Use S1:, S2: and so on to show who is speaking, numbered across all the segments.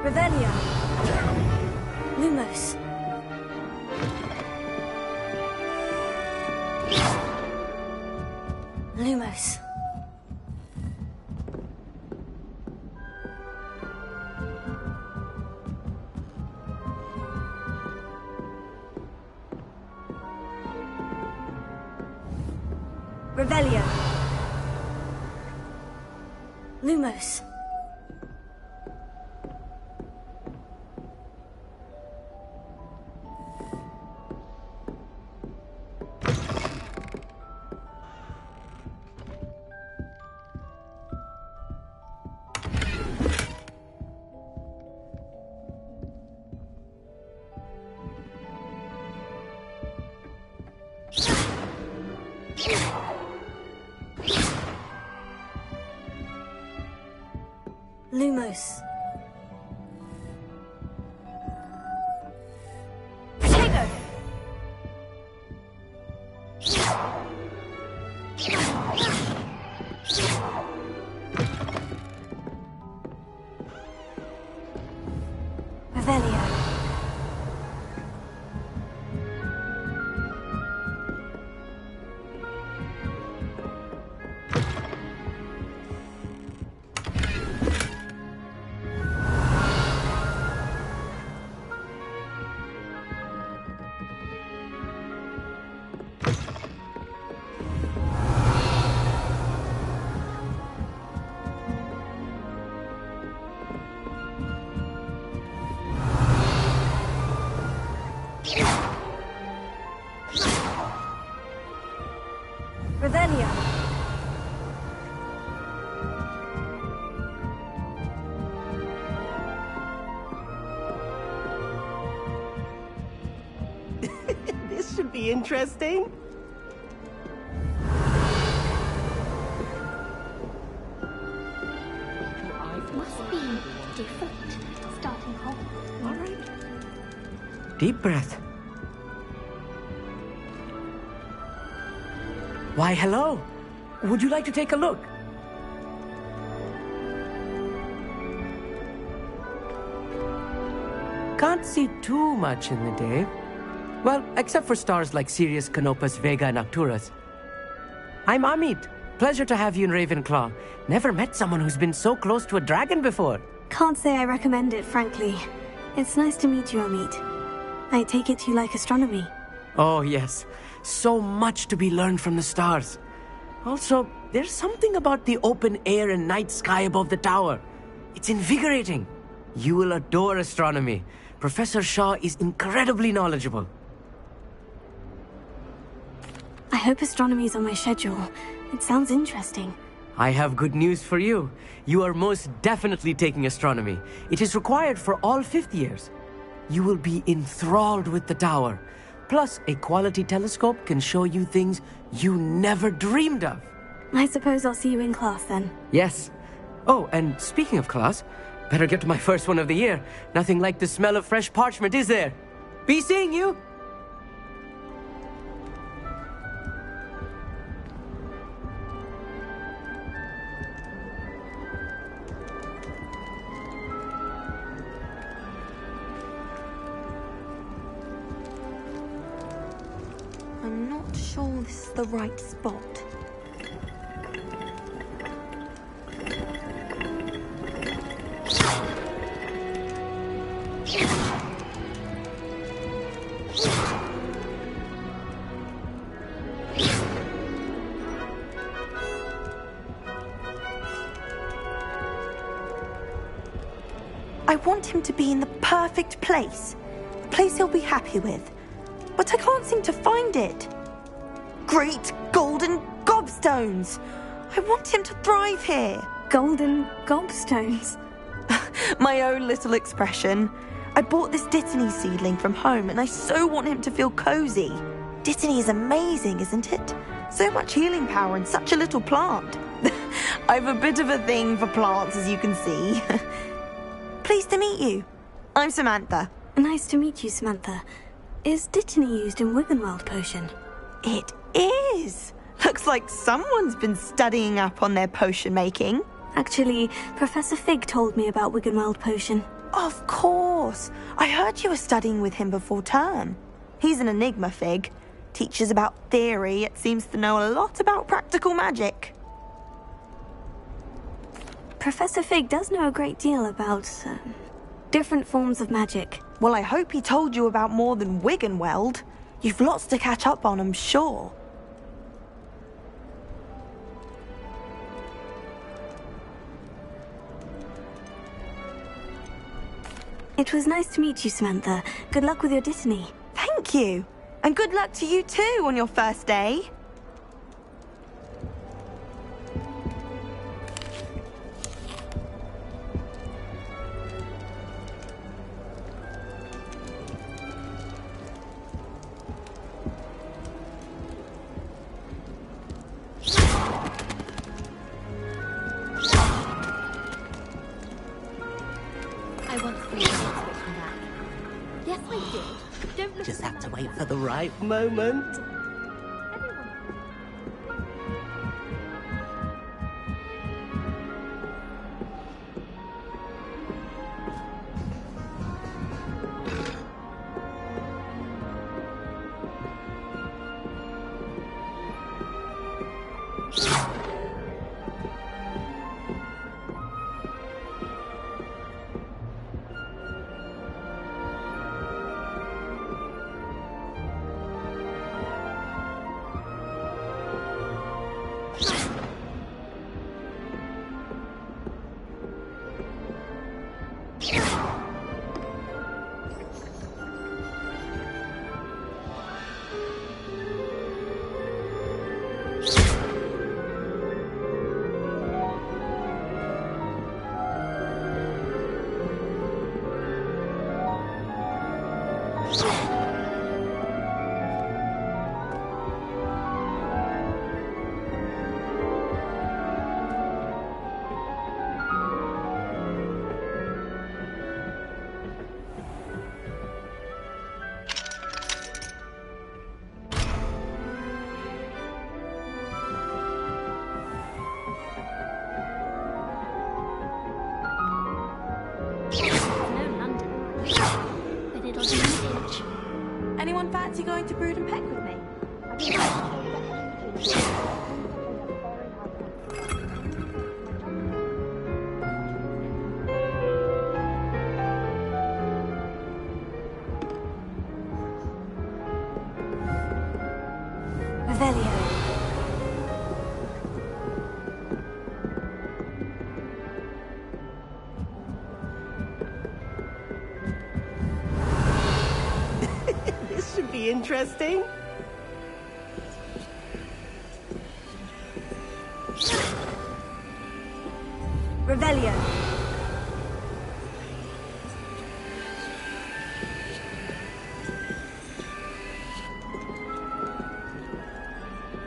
S1: Revelio. Lumos. Lumos. Revelio. Lumos. Lumos. Protego! Revelio. Revelio.
S2: This should be interesting.
S3: Must be different, starting off.
S2: All right.
S4: Deep breath. Why, hello. Would you like to take a look? Can't see too much in the day. Well, except for stars like Sirius, Canopus, Vega, and Arcturus. I'm Amit. Pleasure to have you in Ravenclaw. Never met someone who's been so close to a dragon before.
S1: Can't say I recommend it, frankly. It's nice to meet you, Amit. I take it you like astronomy.
S4: Oh, yes. So much to be learned from the stars. Also, there's something about the open air and night sky above the tower. It's invigorating. You will adore astronomy. Professor Shaw is incredibly knowledgeable.
S1: I hope astronomy's on my schedule. It sounds interesting.
S4: I have good news for you. You are most definitely taking astronomy. It is required for all fifth years. You will be enthralled with the tower. Plus, a quality telescope can show you things you never dreamed of.
S1: I suppose I'll see you in class then.
S4: Yes. Oh, and speaking of class, better get to my first one of the year. Nothing like the smell of fresh parchment, is there? Be seeing you!
S3: I'm not sure this is the right spot.
S5: I want him to be in the perfect place. A place he'll be happy with. But I can't seem to find it. Great golden gobstones! I want him to thrive here.
S1: golden gobstones.
S5: My own little expression. I bought this Dittany seedling from home and I so want him to feel cozy. Dittany is amazing, isn't it? So much healing power in such a little plant. I've a bit of a thing for plants, as you can see. Pleased to meet you. I'm Samantha.
S1: Nice to meet you, Samantha. Is Dittany used in Wiggenweld potion?
S5: It is. Looks like someone's been studying up on their potion making.
S1: Actually, Professor Fig told me about Wiggenweld potion.
S5: Of course. I heard you were studying with him before term. He's an enigma, Fig. Teaches about theory, yet seems to know a lot about practical magic.
S1: Professor Fig does know a great deal about different forms of magic.
S5: Well, I hope he told you about more than Wiggenweld. You've lots to catch up on, I'm sure.
S1: It was nice to meet you, Samantha. Good luck with your Dittany.
S5: Thank you. And good luck to you too on your first day.
S3: I want to see the switching back. Yes, I did. Don't look
S2: Just
S3: at
S2: have to
S3: me
S2: wait
S3: like
S2: for the right moment.
S3: no London. But it'll be an inch.
S5: Anyone fancy going to Brood and Peck with me?
S1: Revelio.
S2: This should be interesting.
S1: Revelio.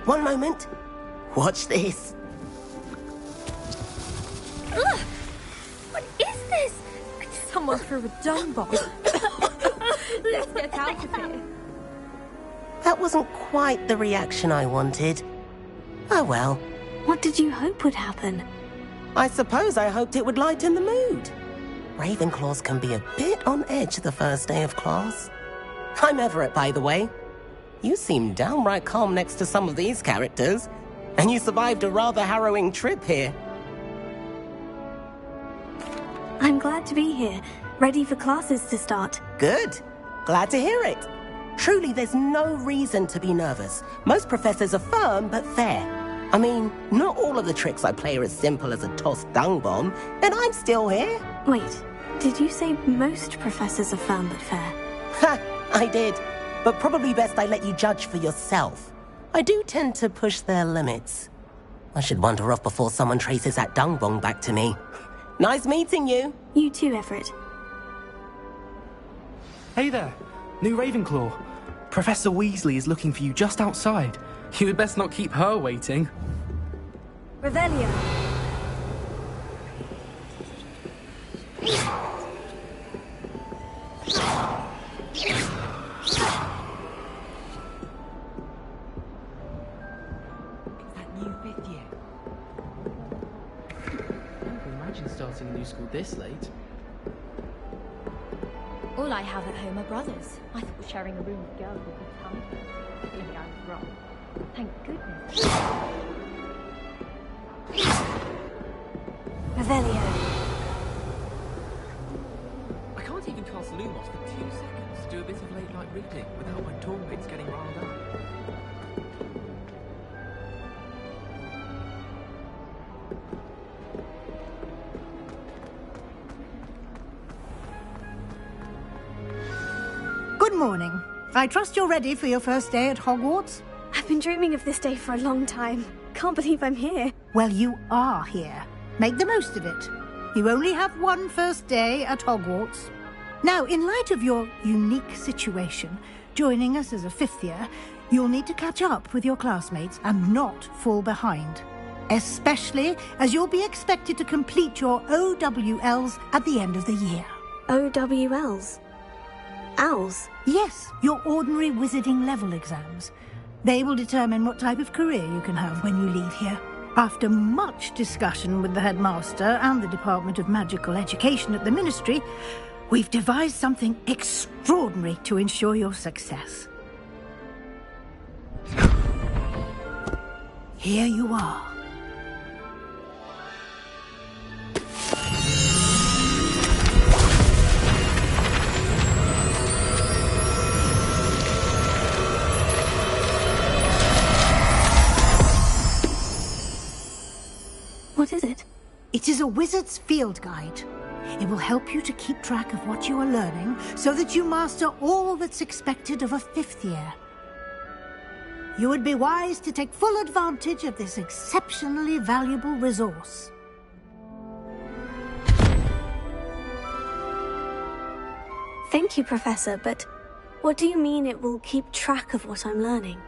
S2: One moment. Watch this.
S3: Ugh! What is this? Someone threw a dung bomb. Let's get out of here.
S2: That wasn't quite the reaction I wanted. Oh well.
S1: What did you hope would happen?
S2: I suppose I hoped it would lighten the mood. Ravenclaws can be a bit on edge the first day of class. I'm Everett, by the way. You seem downright calm next to some of these characters, and you survived a rather harrowing trip here.
S1: I'm glad to be here, ready for classes to start.
S2: Good. Glad to hear it. Truly, there's no reason to be nervous. Most professors are firm but fair. I mean, not all of the tricks I play are as simple as a tossed dung bomb, and I'm still here.
S1: Wait, did you say most professors are firm but fair?
S2: Ha! I did. But probably best I let you judge for yourself. I do tend to push their limits. I should wander off before someone traces that dung bong back to me. Nice meeting you.
S1: You too, Everett.
S6: Hey there, new Ravenclaw. Professor Weasley is looking for you just outside. You had best not keep her waiting.
S3: Revelio.
S4: That new fifth year. I can imagine starting a new school this late.
S3: All I have at home are brothers. I thought sharing a room with girls would be fun. Clearly I was wrong. Thank goodness.
S1: Revelio.
S4: I can't even cast Lumos for 2 seconds to do a bit of late night reading without my dorm mates getting riled up.
S7: Good morning. I trust you're ready for your first day at Hogwarts?
S1: I've been dreaming of this day for a long time. Can't believe I'm here.
S7: Well, you are here. Make the most of it. You only have one first day at Hogwarts. Now, in light of your unique situation, joining us as a fifth year, you'll need to catch up with your classmates and not fall behind. Especially as you'll be expected to complete your OWLs at the end of the year.
S1: OWLs? Owls?
S7: Yes, your ordinary wizarding level exams. They will determine what type of career you can have when you leave here. After much discussion with the headmaster and the Department of Magical Education at the Ministry, we've devised something extraordinary to ensure your success. Here you are.
S1: What is it?
S7: It is a wizard's field guide. It will help you to keep track of what you are learning so that you master all that's expected of a fifth year. You would be wise to take full advantage of this exceptionally valuable resource.
S1: Thank you, Professor, but what do you mean it will keep track of what I'm learning?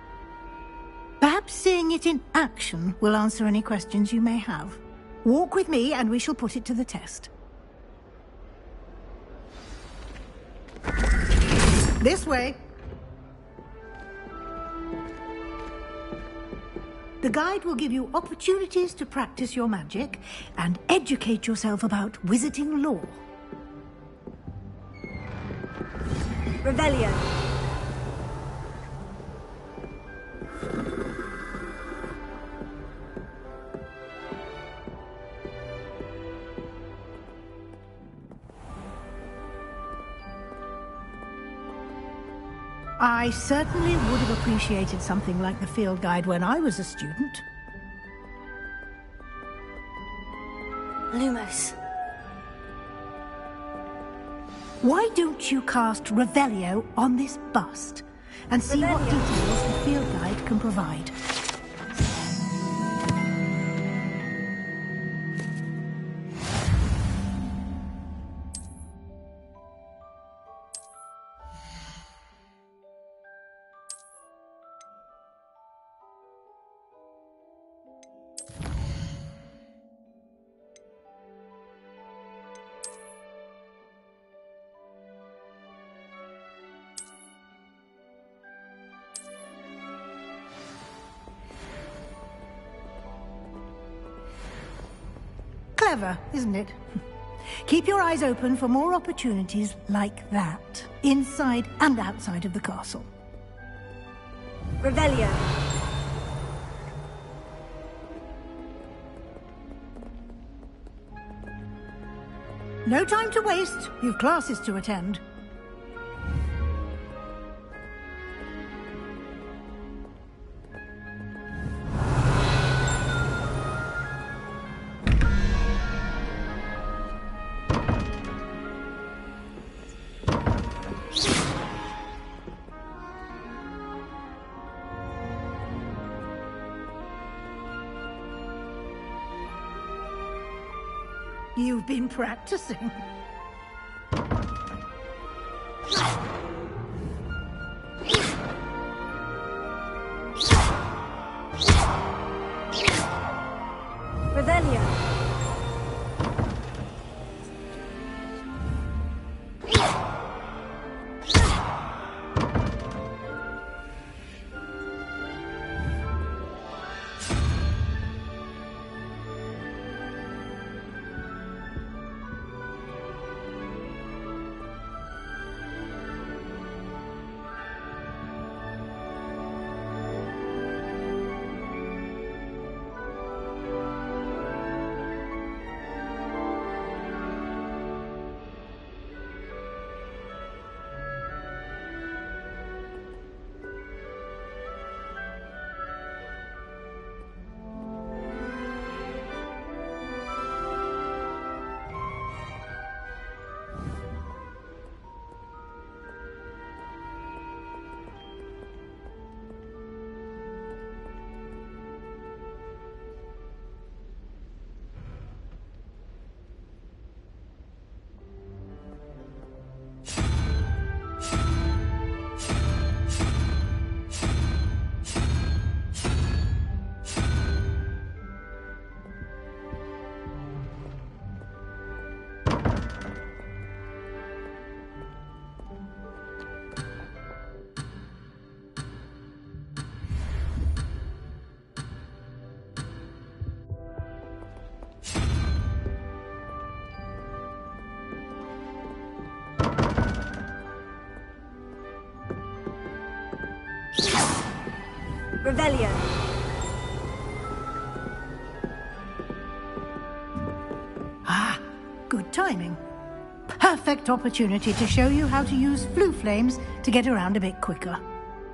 S7: Perhaps seeing it in action will answer any questions you may have. Walk with me and we shall put it to the test. This way. The guide will give you opportunities to practice your magic and educate yourself about wizarding lore.
S3: Revelio.
S7: I certainly would have appreciated something like the field guide when I was a student.
S1: Lumos.
S7: Why don't you cast Revelio on this bust and see what details the field guide can provide? Clever, isn't it? Keep your eyes open for more opportunities like that, inside and outside of the castle.
S3: Revelio.
S7: No time to waste. You've classes to attend. You've been practicing.
S3: Revelio. Revelio.
S7: Ah, good timing. Perfect opportunity to show you how to use flue flames to get around a bit quicker.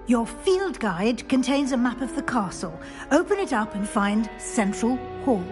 S7: Your field guide contains a map of the castle. Open it up and find Central Hall.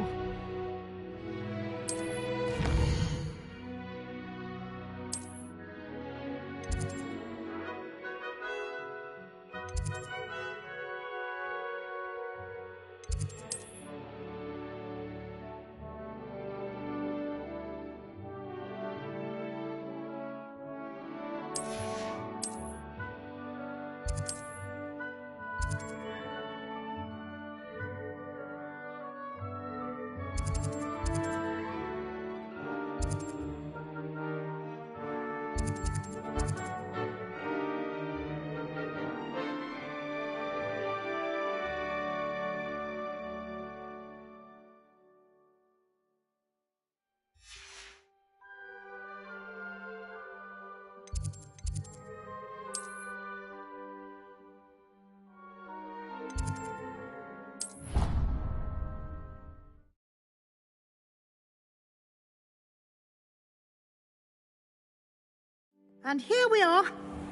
S7: And here we are.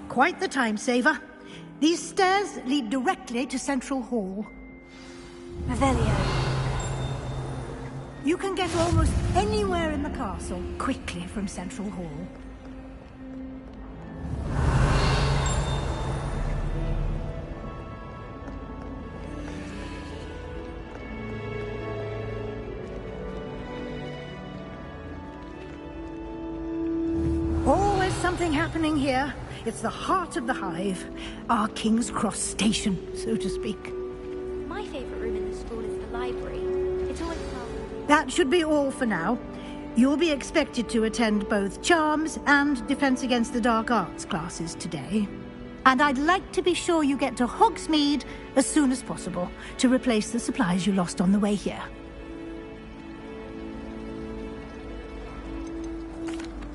S7: Quite the time saver. These stairs lead directly to Central Hall.
S1: Revelio.
S7: You can get almost anywhere in the castle quickly from Central Hall. Always something happening here. It's the heart of the hive. Our King's Cross station, so to speak.
S3: My favourite room in the school is the library. It's always fun.
S7: That should be all for now. You'll be expected to attend both Charms and Defense Against the Dark Arts classes today. And I'd like to be sure you get to Hogsmeade as soon as possible to replace the supplies you lost on the way here.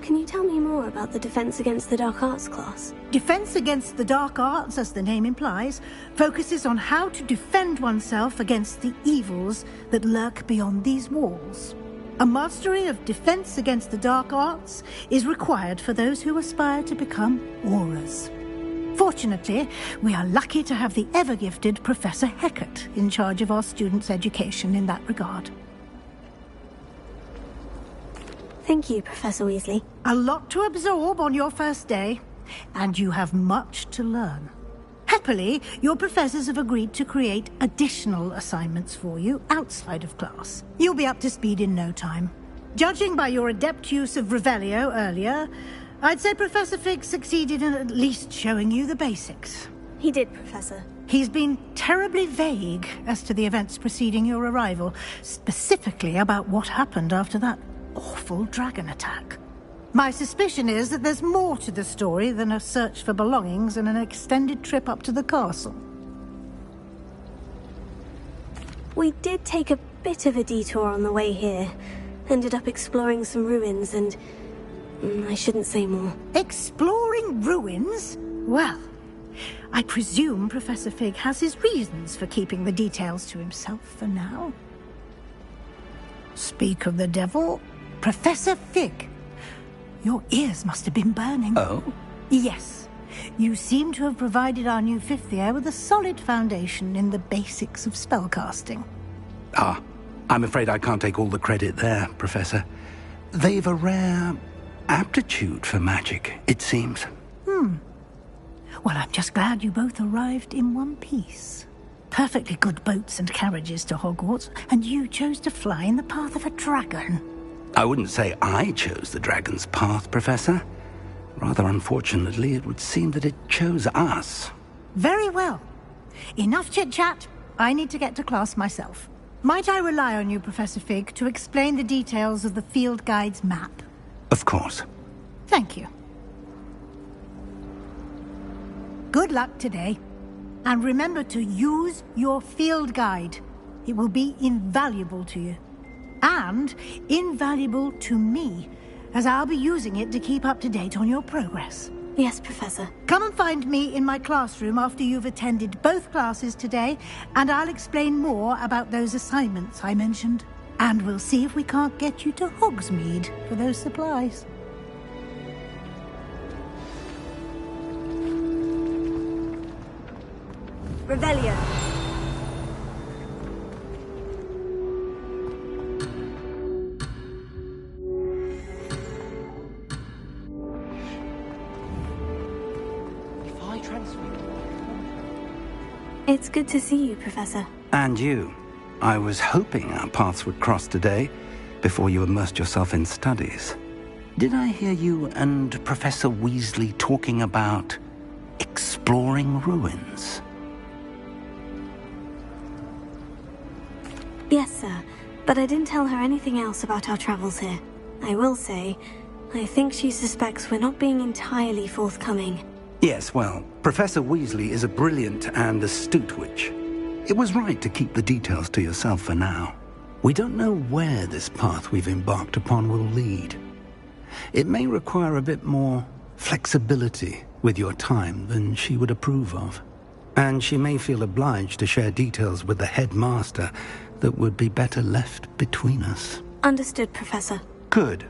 S1: Can you tell me more about the Defense Against the Dark Arts class?
S7: Defense Against the Dark Arts, as the name implies, focuses on how to defend oneself against the evils that lurk beyond these walls. A mastery of Defense Against the Dark Arts is required for those who aspire to become Aurors. Fortunately, we are lucky to have the ever-gifted Professor Hecat in charge of our students' education in that regard.
S1: Thank you, Professor Weasley.
S7: A lot to absorb on your first day, and you have much to learn. Happily, your professors have agreed to create additional assignments for you outside of class. You'll be up to speed in no time. Judging by your adept use of Revelio earlier, I'd say Professor Fig succeeded in at least showing you the basics.
S1: He did, Professor.
S7: He's been terribly vague as to the events preceding your arrival, specifically about what happened after that awful dragon attack. My suspicion is that there's more to the story than a search for belongings and an extended trip up to the castle.
S1: We did take a bit of a detour on the way here. Ended up exploring some ruins and... I shouldn't say more.
S7: Exploring ruins? Well, I presume Professor Fig has his reasons for keeping the details to himself for now. Speak of the devil, Professor Fig. Your ears must have been burning.
S8: Oh?
S7: Yes. You seem to have provided our new fifth year with a solid foundation in the basics of spellcasting.
S8: Ah, I'm afraid I can't take all the credit there, Professor. They've a rare aptitude for magic, it seems.
S7: Well, I'm just glad you both arrived in one piece. Perfectly good boats and carriages to Hogwarts, and you chose to fly in the path of a dragon.
S8: I wouldn't say I chose the dragon's path, Professor. Rather unfortunately, it would seem that it chose us.
S7: Very well. Enough chit-chat. I need to get to class myself. Might I rely on you, Professor Fig, to explain the details of the field guide's map?
S8: Of course.
S7: Thank you. Good luck today. And remember to use your field guide. It will be invaluable to you. And invaluable to me, as I'll be using it to keep up to date on your progress.
S1: Yes, Professor.
S7: Come and find me in my classroom after you've attended both classes today, and I'll explain more about those assignments I mentioned. And we'll see if we can't get you to Hogsmeade for those supplies.
S1: Revelio. It's good to see you, Professor.
S8: And you. I was hoping our paths would cross today, before you immersed yourself in studies. Did I hear you and Professor Weasley talking about exploring ruins?
S1: Yes, sir. But I didn't tell her anything else about our travels here. I will say, I think she suspects we're not being entirely forthcoming.
S8: Yes, well, Professor Weasley is a brilliant and astute witch. It was right to keep the details to yourself for now. We don't know where this path we've embarked upon will lead. It may require a bit more flexibility with your time than she would approve of. And she may feel obliged to share details with the headmaster that would be better left between us.
S1: Understood, Professor.
S8: Good.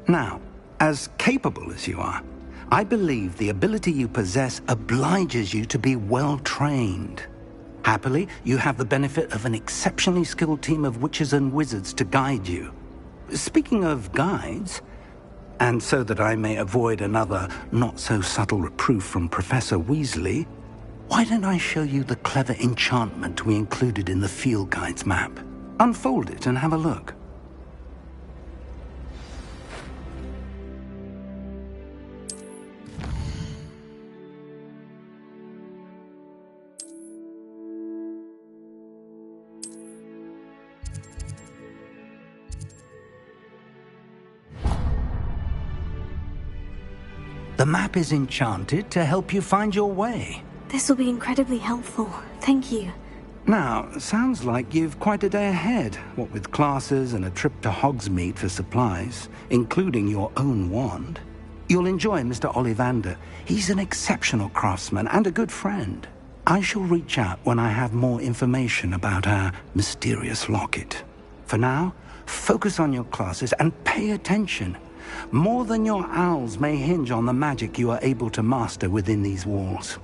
S8: Now, as capable as you are, I believe the ability you possess obliges you to be well-trained. Happily, you have the benefit of an exceptionally skilled team of witches and wizards to guide you. Speaking of guides, and so that I may avoid another not-so-subtle reproof from Professor Weasley, why don't I show you the clever enchantment we included in the field guide's map? Unfold it and have a look. The map is enchanted to help you find your way.
S1: This will be incredibly helpful. Thank you.
S8: Now, sounds like you've quite a day ahead, what with classes and a trip to Hogsmeade for supplies, including your own wand. You'll enjoy Mr. Ollivander. He's an exceptional craftsman and a good friend. I shall reach out when I have more information about our mysterious locket. For now, focus on your classes and pay attention. More than your owls may hinge on the magic you are able to master within these walls.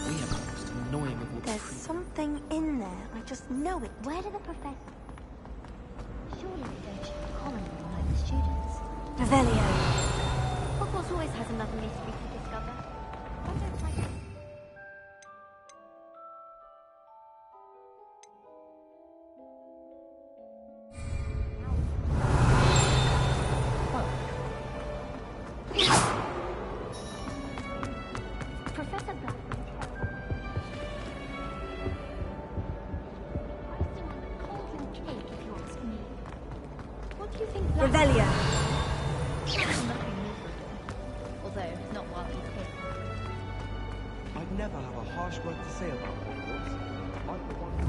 S6: We have the most annoying of all the
S5: There's something in there. I just know it.
S3: Where do the professors... Surely they don't share a common room like the students.
S1: Revelio.
S3: Hogwarts always has another mystery to discover. Why don't I... Professor Black. Icing on the cauldron cake, if you ask me. What do you think?
S1: Revelio.
S3: Nothing miserable. Although, not while he's here.
S9: I'd never have a harsh word to say about Hogwarts. I'm the one who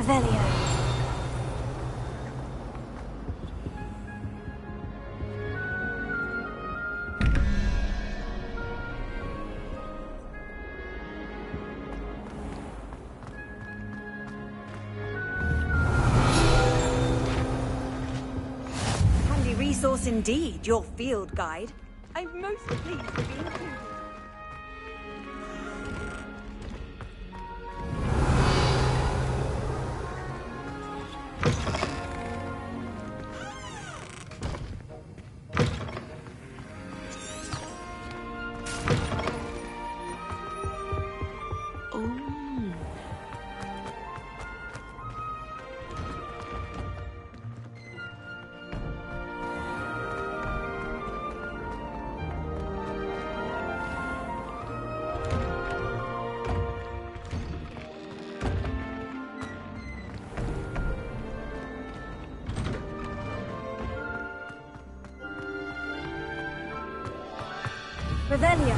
S1: Revelio.
S10: Handy resource indeed, your field guide. I'm most pleased to be included.
S1: Revelio.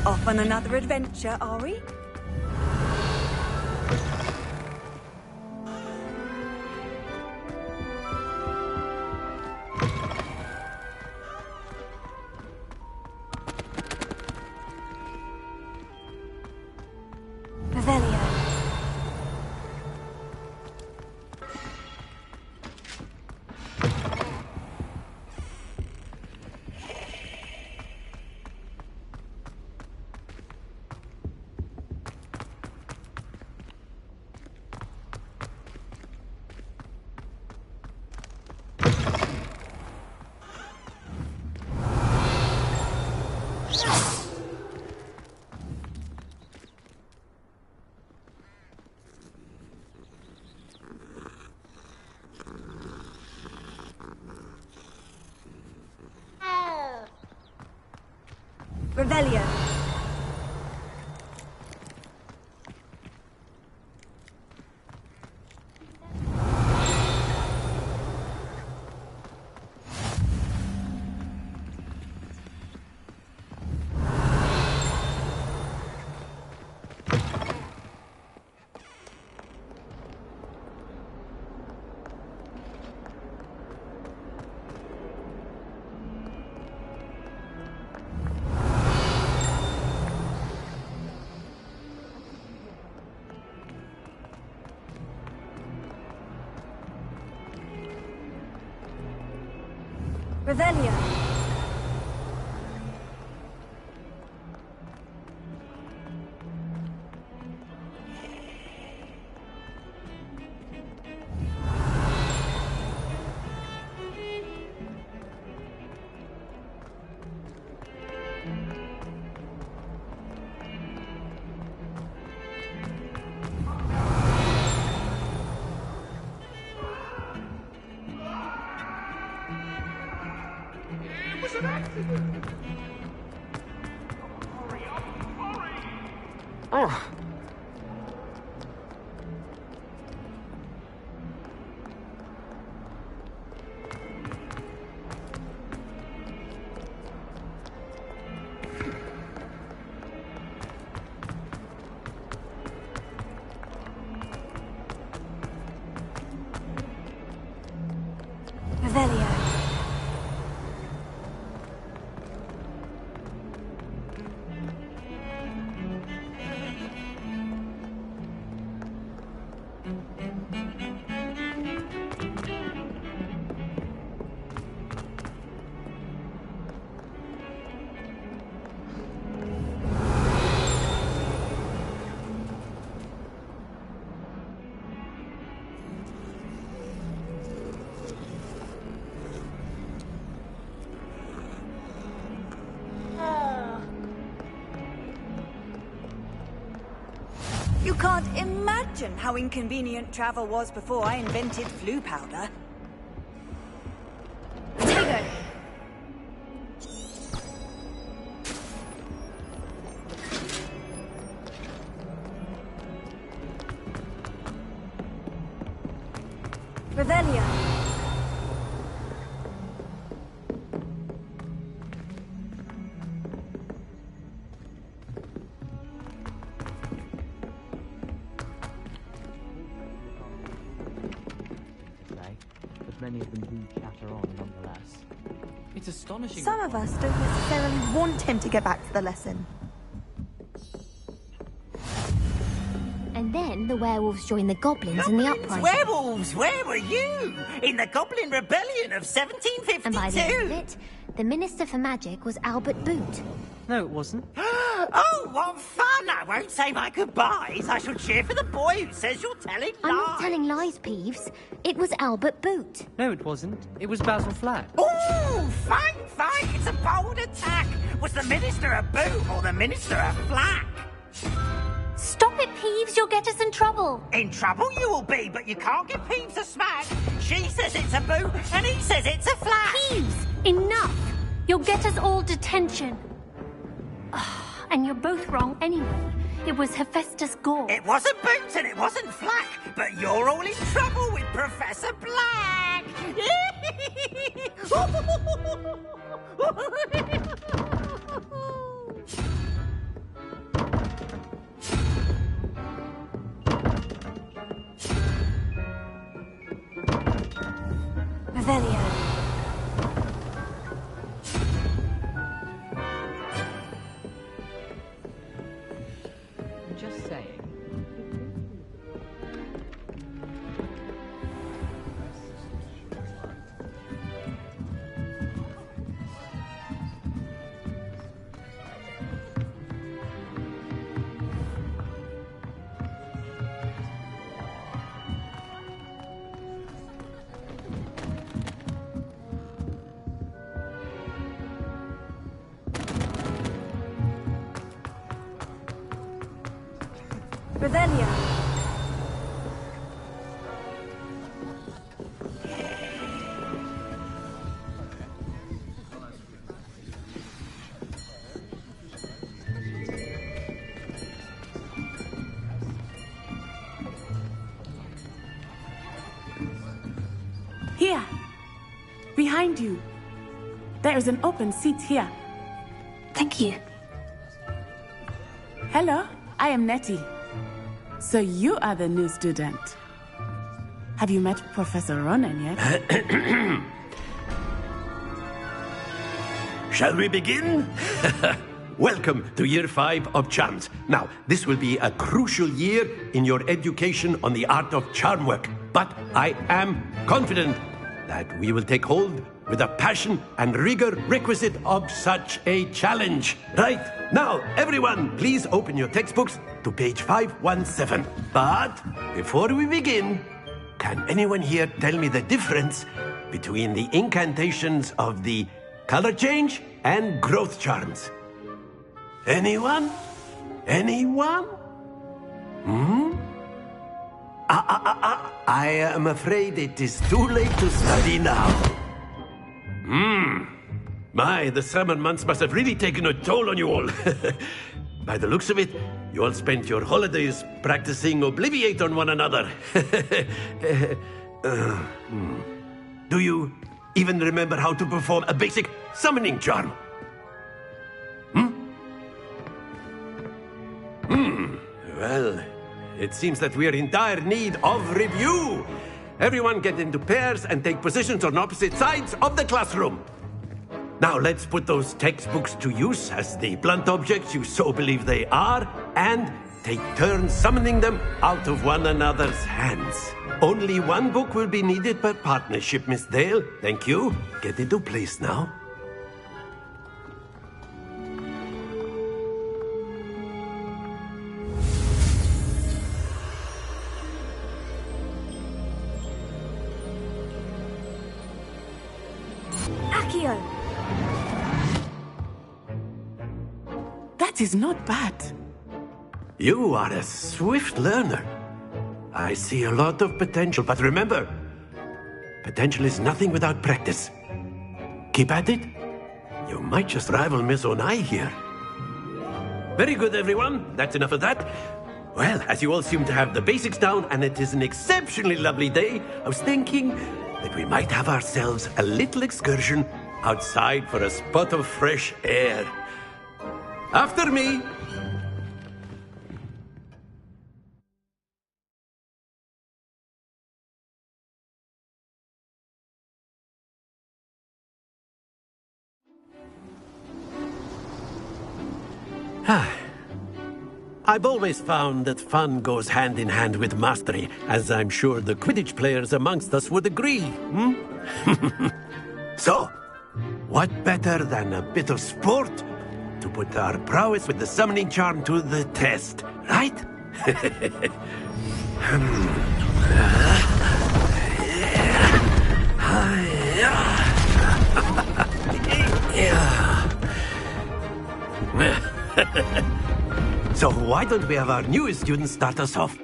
S10: Off on another adventure, are we?
S1: Revelio. Revelio. Revelio.
S6: Oh.
S10: Can't imagine how inconvenient travel was before I invented flu powder.
S3: Tego!
S1: Revelio.
S9: Today, but many of them do chatter on nonetheless.
S6: It's astonishing.
S5: Some of us don't necessarily want him to get back to the lesson.
S11: And then the werewolves joined the goblins in the uprising.
S12: Werewolves, where were you? In the Goblin Rebellion of 1752?
S11: And by the end of it, the Minister for Magic was Albert Boot.
S12: No, it wasn't. Oh, what fun! I won't say my goodbyes. I shall cheer for the boy who says you're telling lies.
S11: I'm not telling lies, Peeves. It was Albert Boot.
S9: No, it wasn't. It was Basil Flack.
S12: Oh, fine. It's a bold attack. Was the Minister a boot or the Minister a flack?
S11: Stop it, Peeves. You'll get us in trouble.
S12: In trouble you will be, but you can't give Peeves a smack. She says it's a boot, and he says it's a flack.
S11: Peeves, enough. You'll get us all detention. And you're both wrong anyway. It was Hephaestus Gore.
S12: It wasn't Boots and it wasn't Flack, but you're all in trouble with Professor Black.
S1: Revelio.
S9: Just saying.
S1: Revelio.
S13: Here, behind you. There is an open seat here.
S1: Thank you.
S13: Hello, I am Nettie. So you are the new student. Have you met Professor Ronan yet?
S14: Shall we begin? Welcome to Year 5 of Charms. Now, this will be a crucial year in your education on the art of charm work. But I am confident that we will take hold with the passion and rigor requisite of such a challenge. Right, now, everyone, please open your textbooks to page 517. But before we begin, can anyone here tell me the difference between the incantations of the color change and growth charms? Anyone? Anyone? I am afraid it is too late to study now. My, the summer months must have really taken a toll on you all. By the looks of it, you all spent your holidays practicing Obliviate on one another. Do you even remember how to perform a basic summoning charm? Well, it seems that we are in dire need of review. Everyone get into pairs and take positions on opposite sides of the classroom. Now let's put those textbooks to use as the blunt objects you so believe they are, and take turns summoning them out of one another's hands. Only one book will be needed per partnership, Miss Dale. Thank you. Get into place now.
S1: Accio.
S13: That is not bad.
S14: You are a swift learner. I see a lot of potential, but remember, potential is nothing without practice. Keep at it. You might just rival Miss Onai here. Very good, everyone. That's enough of that. Well, as you all seem to have the basics down, and it is an exceptionally lovely day, I was thinking that we might have ourselves a little excursion outside for a spot of fresh air. After me. I've always found that fun goes hand in hand with mastery, as I'm sure the Quidditch players amongst us would agree. So, what better than a bit of sport to put our prowess with the summoning charm to the test, right? So why don't we have our newest student start us off?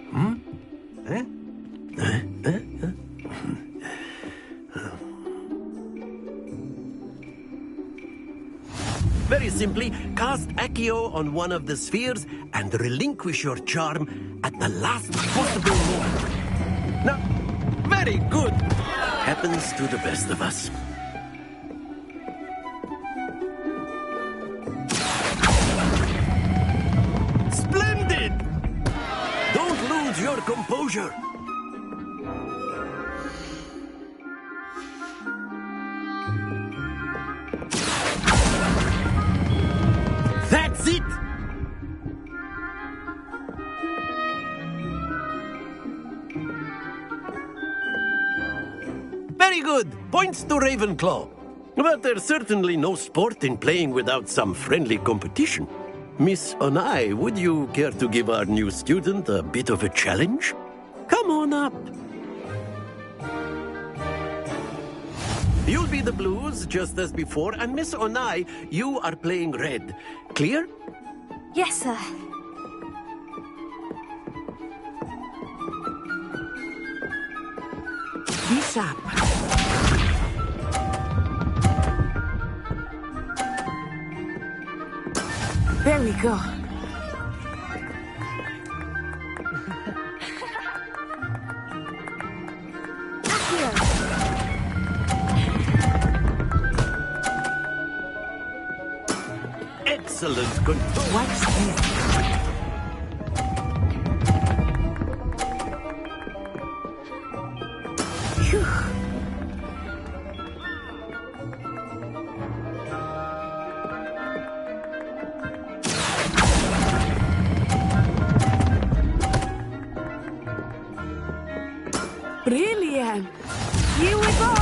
S14: Very simply, cast Accio on one of the spheres and relinquish your charm at the last possible moment. Now, very good. Happens to the best of us. Splendid! Don't lose your composure. That's it! Very good. Points to Ravenclaw. But there's certainly no sport in playing without some friendly competition. Miss Onai, would you care to give our new student a bit of a challenge? Come on up. You'll be the blues, just as before, and Miss Onai, you are playing red. Clear?
S1: Yes, sir.
S13: Be sharp. There we go.
S14: Excellent control.
S13: Watch this. Phew. Brilliant! Here we go!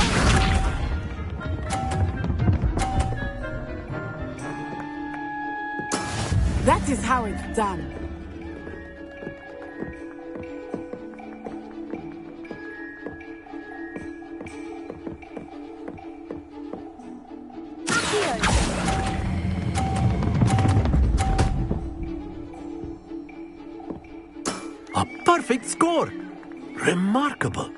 S13: That is how it's done.
S14: A perfect score! Remarkable!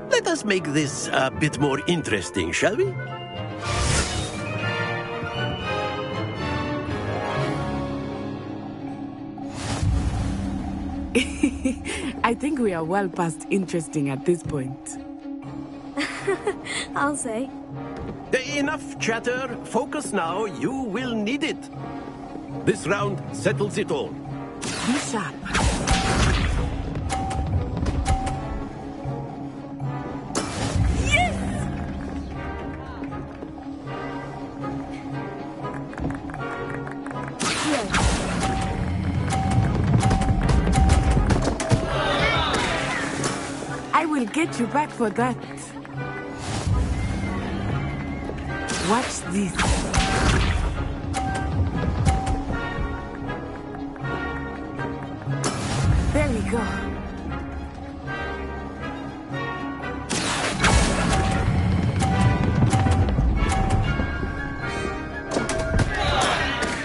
S14: Let us make this a bit more interesting, shall we?
S13: I think we are well past interesting at this point.
S1: I'll say.
S14: Enough chatter. Focus now. You will need it. This round settles it all.
S13: Be sharp. I will get you back for that. Watch this. There we go.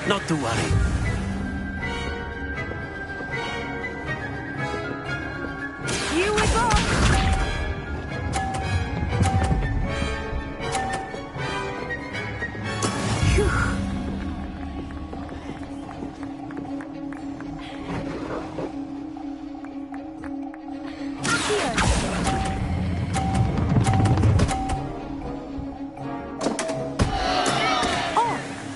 S14: Not to worry.
S3: You we go!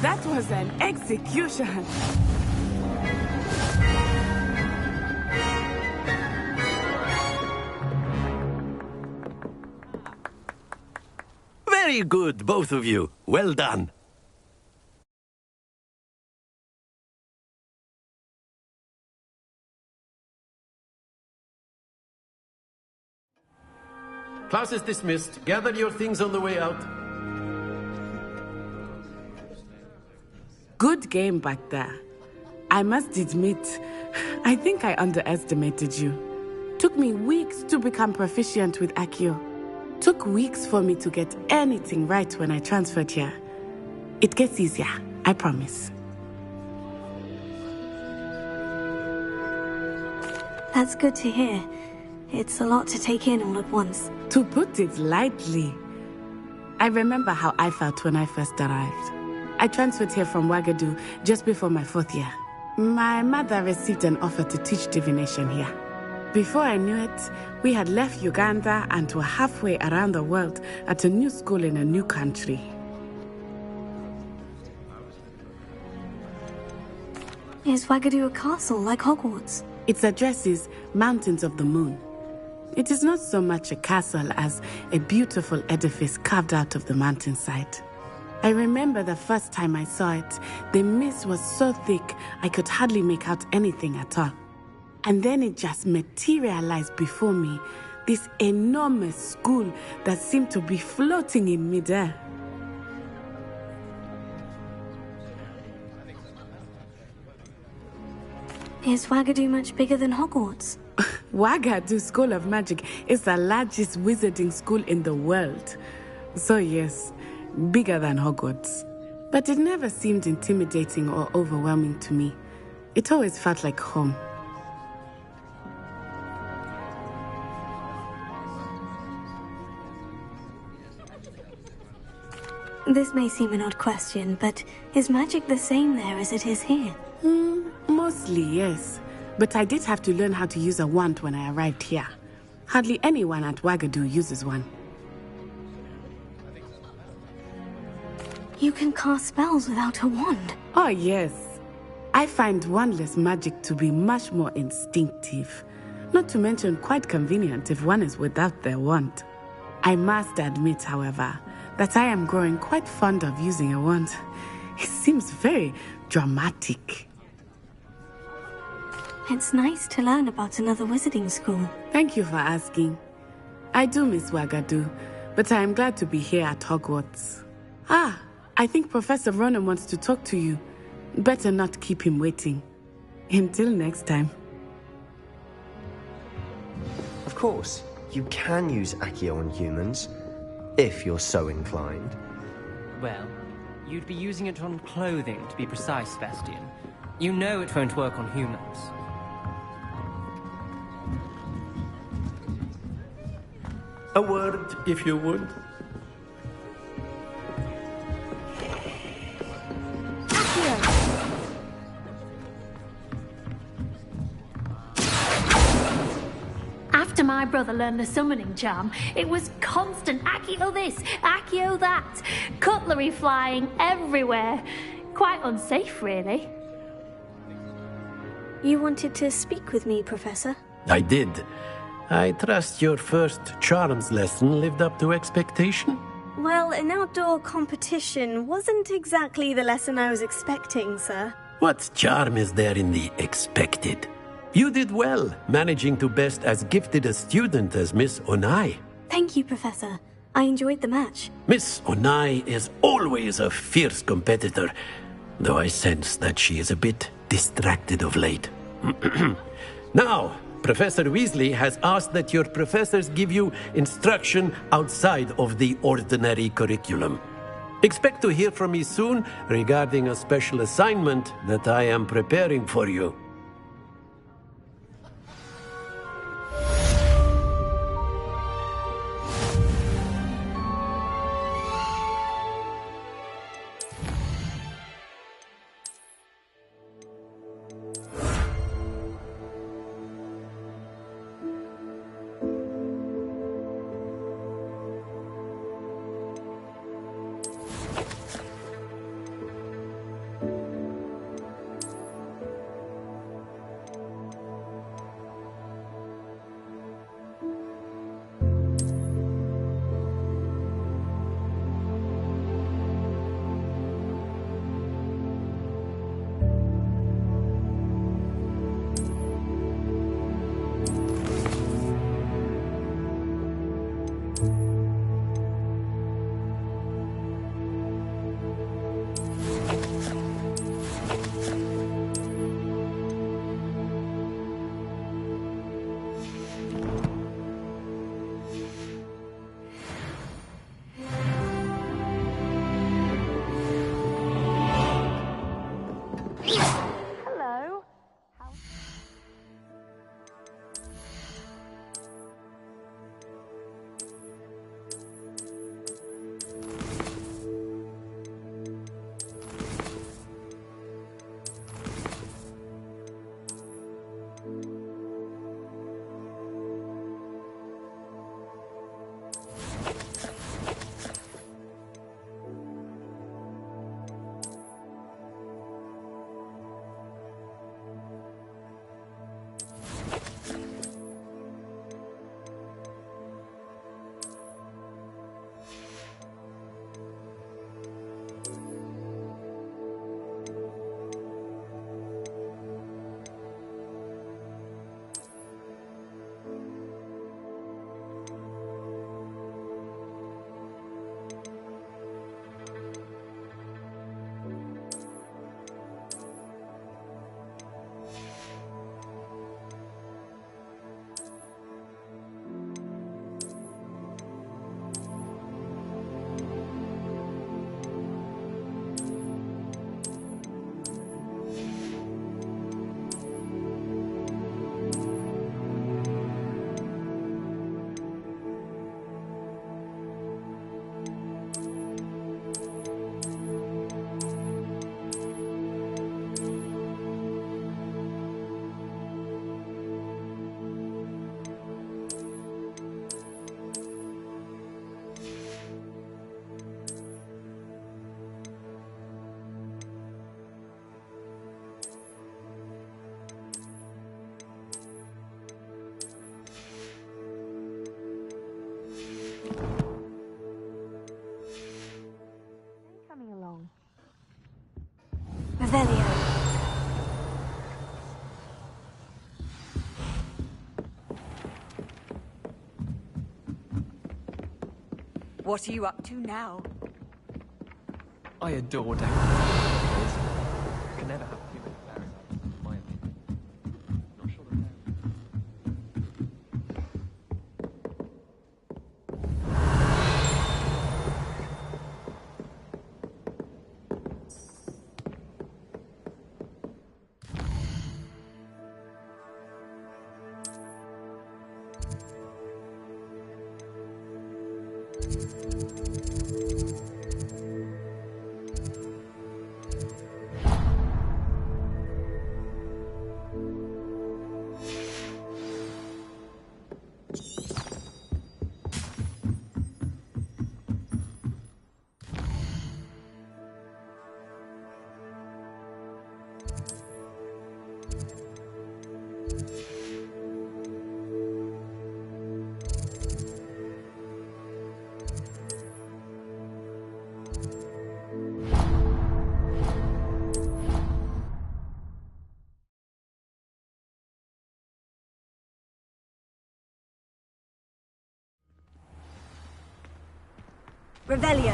S13: That was an execution.
S14: Very good, both of you. Well done. Class is dismissed. Gather your things on the way out.
S13: Good game back there. I must admit, I think I underestimated you. Took me weeks to become proficient with Accio. Took weeks for me to get anything right when I transferred here. It gets easier, I promise.
S1: That's good to hear. It's a lot to take in all at once.
S13: To put it lightly, I remember how I felt when I first arrived. I transferred here from Wagadu just before my 4th year. My mother received an offer to teach divination here. Before I knew it, we had left Uganda and were halfway around the world at a new school in a new country.
S1: Is Wagadu a castle like Hogwarts?
S13: Its address is Mountains of the Moon. It is not so much a castle as a beautiful edifice carved out of the mountainside. I remember the first time I saw it, the mist was so thick I could hardly make out anything at all. And then it just materialized before me, this enormous school that seemed to be floating in midair.
S1: Is Wagadu much bigger than Hogwarts?
S13: Wagadu School of Magic is the largest wizarding school in the world. So yes, bigger than Hogwarts. But it never seemed intimidating or overwhelming to me. It always felt like home.
S1: This may seem an odd question, but is magic the same there as it is here?
S13: Mostly, yes. But I did have to learn how to use a wand when I arrived here. Hardly anyone at Wagadu uses one.
S1: You can cast spells without a wand?
S13: Oh, yes. I find wandless magic to be much more instinctive. Not to mention quite convenient if one is without their wand. I must admit, however, that I am growing quite fond of using a wand. It seems very dramatic.
S1: It's nice to learn about another wizarding school.
S13: Thank you for asking. I do miss Wagadu, but I am glad to be here at Hogwarts. I think Professor Ronen wants to talk to you. Better not keep him waiting. Until next time.
S15: Of course, you can use Accio on humans, if you're so inclined.
S16: Well, you'd be using it on clothing, to be precise, Bastian. You know it won't work on humans.
S14: A word, if you would.
S11: After my brother learned the summoning charm, it was constant Accio this, Accio that, cutlery flying everywhere. Quite unsafe, really.
S1: You wanted to speak with me, Professor?
S14: I did. I trust your first charms lesson lived up to expectation?
S1: Well, an outdoor competition wasn't exactly the lesson I was expecting, sir.
S14: What charm is there in the expected? You did well, managing to best as gifted a student as Miss Onai.
S1: Thank you, Professor. I enjoyed the match.
S14: Miss Onai is always a fierce competitor, though I sense that she is a bit distracted of late. Now, Professor Weasley has asked that your professors give you instruction outside of the ordinary curriculum. Expect to hear from me soon regarding a special assignment that I am preparing for you.
S1: Revelio.
S10: What are you up to now?
S9: I adore Dagger. You can never have too many Barrys, in my opinion. Not sure that
S10: Revelio.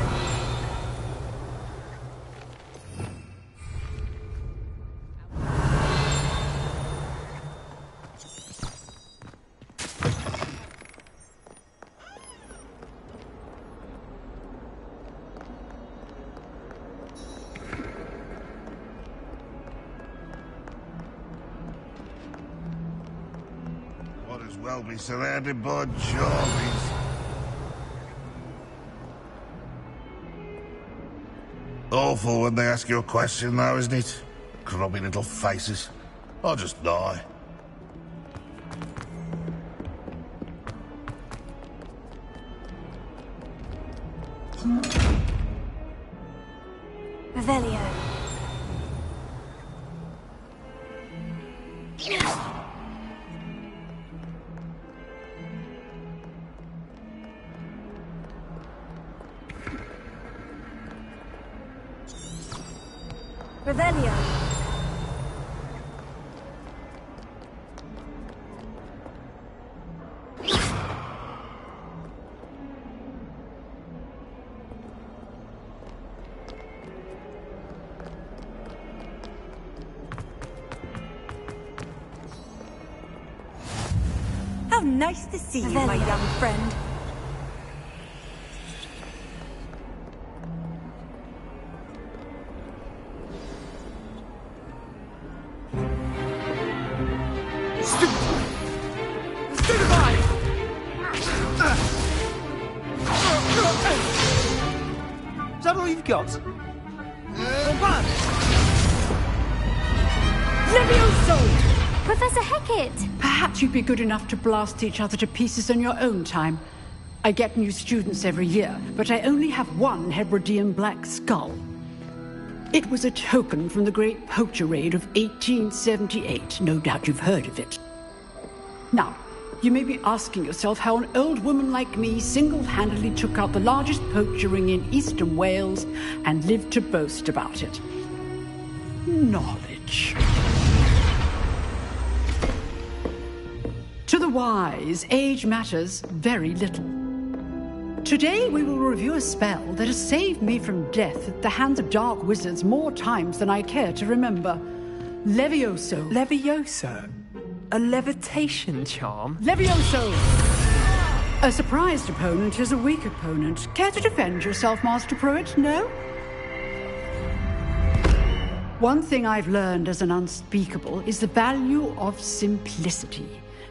S17: as well be surrounded by Charlies. Awful when they ask you a question, though, isn't it? Grubby little faces. I'll just die.
S1: Revelio. Revelio.
S10: How nice to see you, my young friend.
S6: Is that all you've got?
S18: Levioso!
S11: Professor Hecat!
S18: Perhaps you'd be good enough to blast each other to pieces in your own time. I get new students every year, but I only have one Hebridean black skull. It was a token from the Great Poacher Raid of 1878. No doubt you've heard of it. Now, you may be asking yourself how an old woman like me single-handedly took out the largest poacher ring in eastern Wales and lived to boast about it. Knowledge. To the wise, age matters very little. Today we will review a spell that has saved me from death at the hands of dark wizards more times than I care to remember. Levioso.
S9: Levioso? A levitation charm?
S18: Levioso! A surprised opponent is a weak opponent. Care to defend yourself, Master Pruitt? No? One thing I've learned as an unspeakable is the value of simplicity,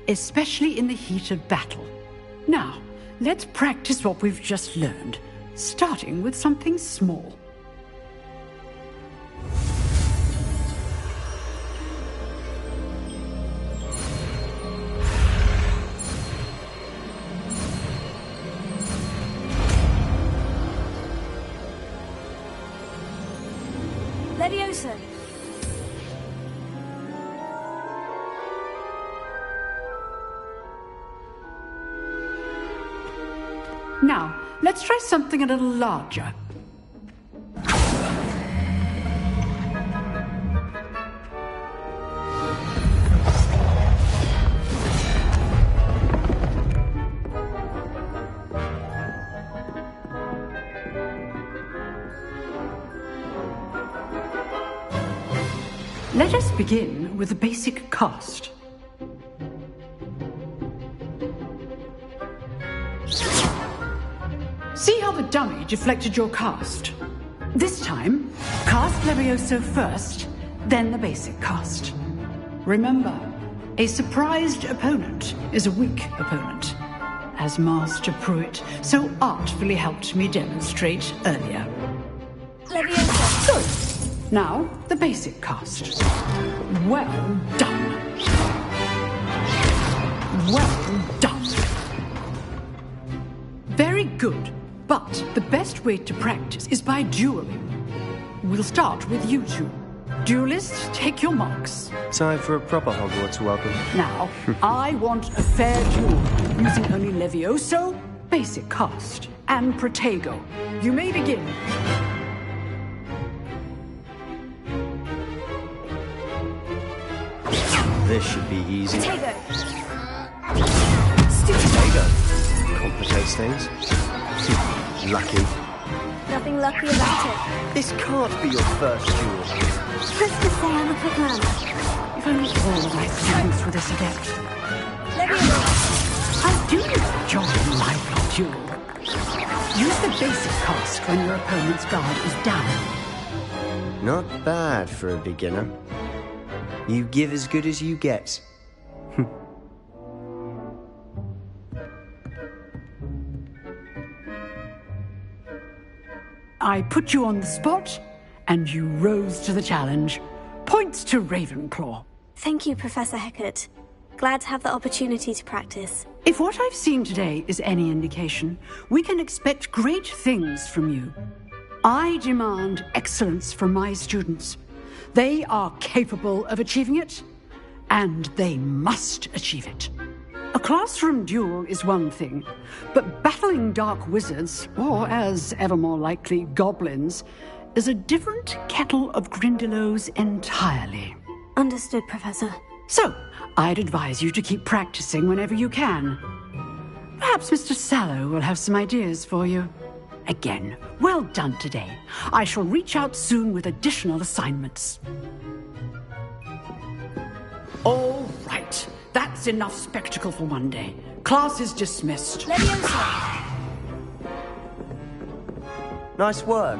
S18: especially in the heat of battle. Now, let's practice what we've just learned, starting with something small.
S1: Levioso.
S18: Now, let's try something a little larger. Let us begin with the basic cast. See how the dummy deflected your cast? This time, cast Levioso first, then the basic cast. Remember, a surprised opponent is a weak opponent, as Master Pruitt so artfully helped me demonstrate earlier.
S1: Levioso.
S18: Good. Now, the basic cast. Well done. Well done. Very good. But the best way to practice is by dueling. We'll start with you two. Duelists, take your marks.
S15: Time for a proper Hogwarts welcome.
S18: Now, I want a fair duel, using only Levioso, basic cast, and Protego. You may begin.
S15: This should be easy.
S1: Protego.
S15: Protego complicates things. Lucky.
S1: Nothing lucky about it.
S15: This can't be your first duel.
S1: Let's just say I'm a quick learner.
S18: If only all my students were this adept.
S1: Levioso.
S18: I do enjoy a lively duel. Use the basic cast when your opponent's guard is down.
S15: Not bad for a beginner. You give as good as you get.
S18: I put you on the spot, and you rose to the challenge. Points to Ravenclaw.
S1: Thank you, Professor Hecat. Glad to have the opportunity to practice.
S18: If what I've seen today is any indication, we can expect great things from you. I demand excellence from my students. They are capable of achieving it, and they must achieve it. A classroom duel is one thing, but battling dark wizards, or as ever more likely, goblins, is a different kettle of Grindylows entirely.
S1: Understood, Professor.
S18: So, I'd advise you to keep practicing whenever you can. Perhaps Mr. Sallow will have some ideas for you. Again, well done today. I shall reach out soon with additional assignments. All right. That's enough spectacle for one day. Class is dismissed.
S15: Nice work.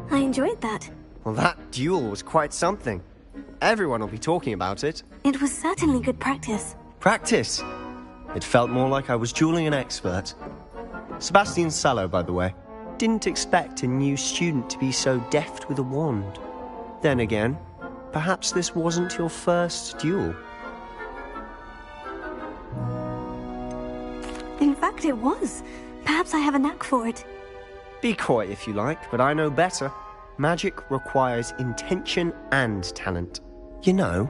S1: I enjoyed that.
S15: Well, that duel was quite something. Everyone will be talking about it.
S1: It was certainly good practice.
S15: Practice? It felt more like I was dueling an expert. Sebastian Sallow, by the way. Didn't expect a new student to be so deft with a wand. Then again, perhaps this wasn't your first duel.
S1: In fact, it was. Perhaps I have a knack for it.
S15: Be coy if you like, but I know better. Magic requires intention and talent. You know,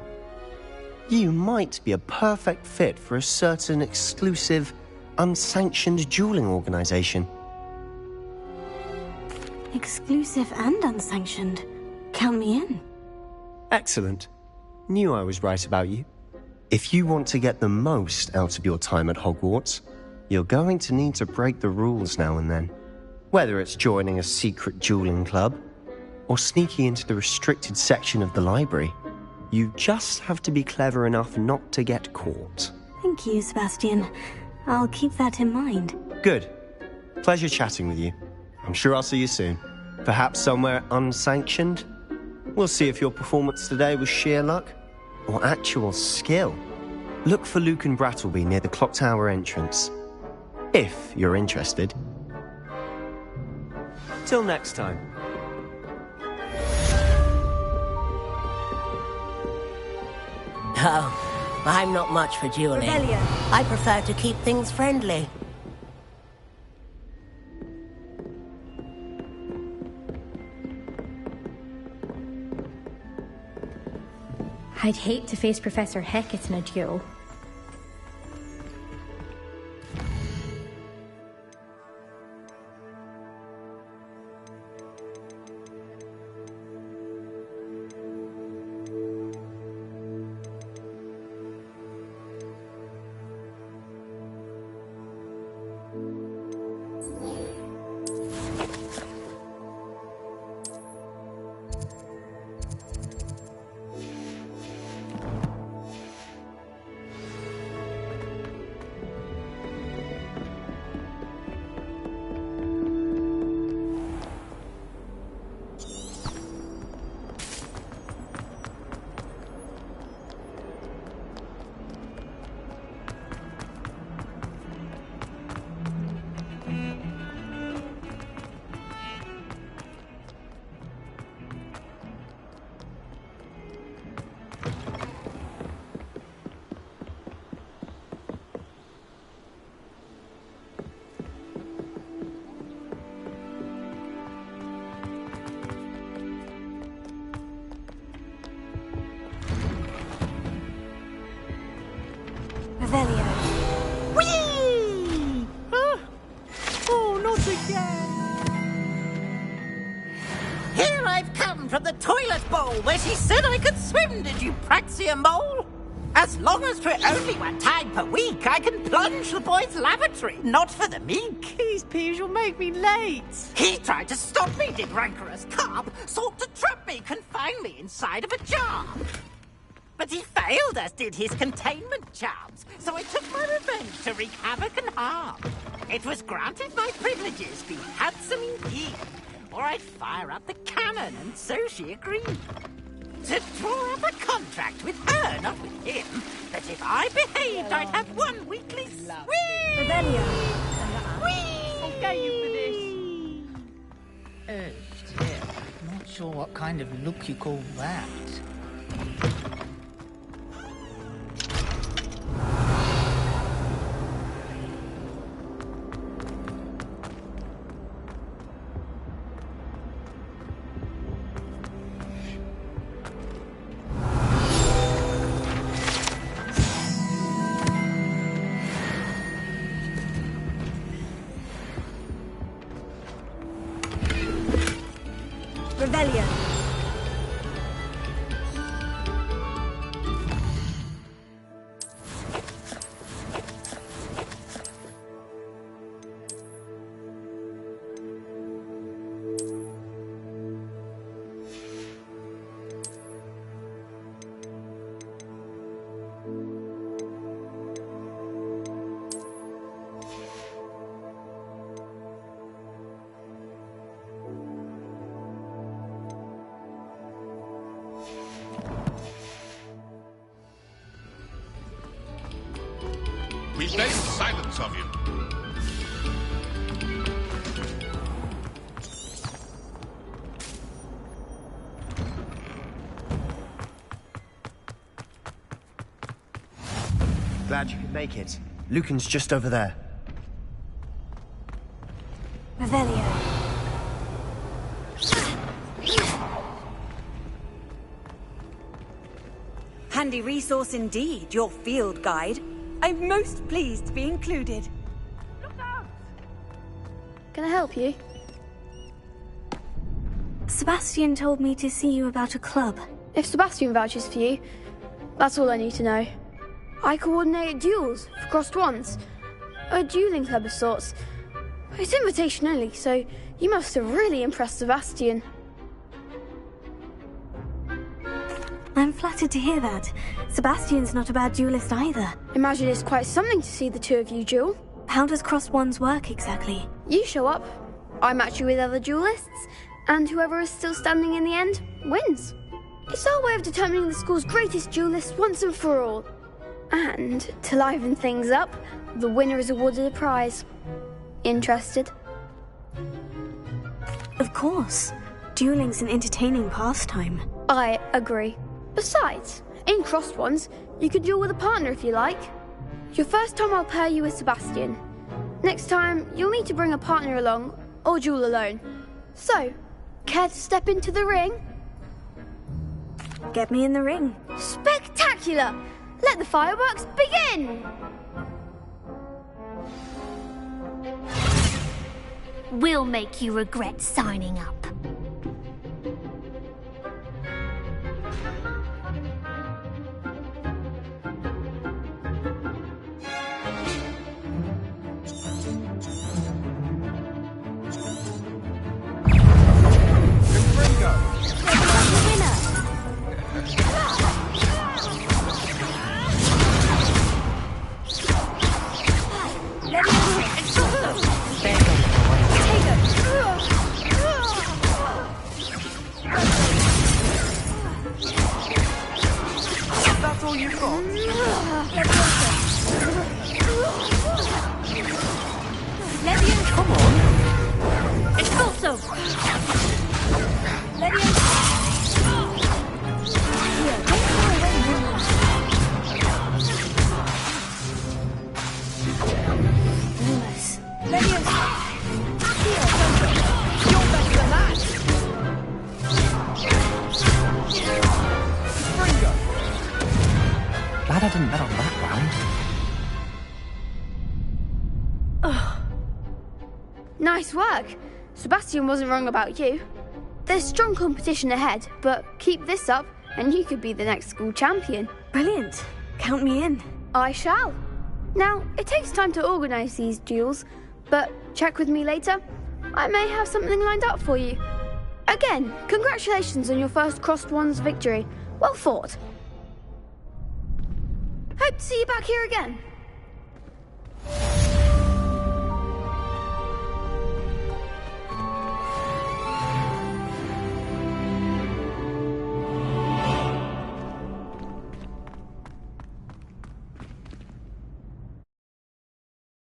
S15: you might be a perfect fit for a certain exclusive, unsanctioned dueling organization.
S1: Exclusive and unsanctioned. Count me in.
S15: Excellent. Knew I was right about you. If you want to get the most out of your time at Hogwarts, you're going to need to break the rules now and then. Whether it's joining a secret dueling club, or sneaking into the restricted section of the library, you just have to be clever enough not to get caught.
S1: Thank you, Sebastian. I'll keep that in mind.
S15: Good. Pleasure chatting with you. I'm sure I'll see you soon. Perhaps somewhere unsanctioned? We'll see if your performance today was sheer luck or actual skill. Look for Lucan Brattleby near the Clock Tower entrance. If you're interested. Till next time.
S2: Oh, I'm not much for dueling.
S10: Revelio.
S2: I prefer to keep things friendly.
S3: I'd hate to face Professor Hecat in a duel.
S10: Revelio.
S12: Whee! Oh, not again! Here I've come from the toilet bowl where she said I could swim, did you Praxia Mole? As long as for only 1 time per week, I can plunge the boys' lavatory, not for the meek.
S10: These peeves will make me late.
S12: He tried to stop me, did rancorous carp, sought to trap me, confine me inside of a jar. But he failed, as did his containment charms, so I took my revenge to wreak havoc and harm. It was granted my privileges be handsome indeed, or I'd fire up the cannon, and so she agreed. To draw up a contract with her, not with him, that if I behaved, I'd have 1 weekly swim.
S10: Revelio.
S12: Whee!
S10: I'll get you for this.
S12: Oh, dear. Not sure what kind of look you call that.
S10: Revelio.
S17: We beg silence of you.
S15: Glad you could make it. Lucan's just over there.
S1: Revelio.
S10: Handy resource indeed, your field guide. I'm most pleased to be included.
S1: Can I help you? Sebastian told me to see you about a club.
S19: If Sebastian vouches for you, that's all I need to know. I coordinate duels for crossed ones. A dueling club of sorts. It's invitation only, so you must have really impressed Sebastian.
S1: I'm flattered to hear that. Sebastian's not a bad duelist either.
S19: Imagine it's quite something to see the two of you duel.
S1: How does crossed ones work exactly?
S19: You show up, I match you with other duelists, and whoever is still standing in the end wins. It's our way of determining the school's greatest duelist once and for all. And to liven things up, the winner is awarded a prize. Interested?
S1: Of course. Dueling's an entertaining pastime.
S19: I agree. Besides, in crossed ones, you could duel with a partner if you like. Your first time I'll pair you with Sebastian. Next time, you'll need to bring a partner along, or duel alone. So, care to step into the ring?
S1: Get me in the ring.
S19: Spectacular! Let the fireworks begin!
S11: We'll make you regret signing up.
S4: That's all you've got?
S11: Come on! Expulso!
S6: Glad I didn't bet on that round.
S19: Nice work. Sebastian wasn't wrong about you. There's strong competition ahead, but keep this up and you could be the next school champion.
S1: Brilliant. Count me in.
S19: I shall. Now, it takes time to organise these duels, but check with me later. I may have something lined up for you. Again, congratulations on your first crossed ones victory. Well fought. Hope to see you back here again.